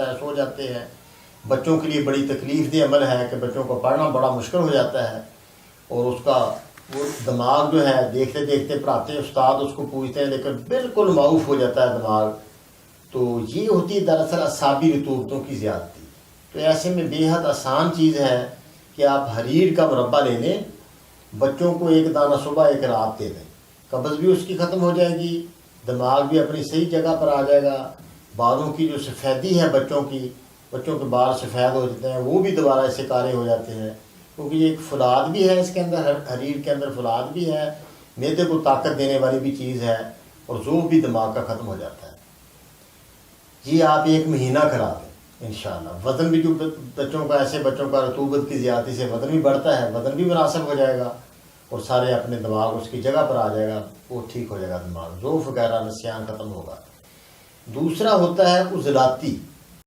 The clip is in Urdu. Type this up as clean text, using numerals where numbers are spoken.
جاتا ہے، سو جاتے ہیں. بچوں کے لیے بڑی تکلیف دہ عمل ہے کہ بچوں کو پڑھنا بڑا مشکل ہو جاتا ہے، اور اس کا وہ دماغ جو ہے دیکھتے دیکھتے پڑھاتے استاد اس کو پوچھتے ہیں لیکن بالکل معاف ہو جاتا ہے دماغ. تو یہ ہوتی ہے دراصل اعصابی رطوبتوں کی زیادتی. تو ایسے میں بے حد آسان چیز ہے کہ آپ حریر کا مربع لے لیں، بچوں کو ایک دانہ صبح ایک رات دے دیں، قبض بھی اس کی ختم ہو جائے گی، دماغ بھی اپنی صحیح جگہ پر آ جائے گا. بالوں کی جو سفیدی ہے بچوں کے بال سفید ہو جاتے ہیں، وہ بھی دوبارہ اس سے کالے ہو جاتے ہیں، کیونکہ یہ ایک فولاد بھی ہے، اس کے اندر حریر کے اندر فولاد بھی ہے، معدے کو طاقت دینے والی بھی چیز ہے، اور ذوب بھی دماغ کا ختم ہو جاتا ہے. یہ آپ 1 مہینہ کرا دیں انشاءاللہ. وزن بھی جو ایسے بچوں کا رطوبت کی زیادتی سے وزن بھی بڑھتا ہے، وزن بھی مناسب ہو جائے گا، اور سارے اپنے دماغ اس کی جگہ پر آ جائے گا، وہ ٹھیک ہو جائے گا، دماغ ذوف وغیرہ نسیان ختم ہوگا. دوسرا ہوتا ہے عضلاتی.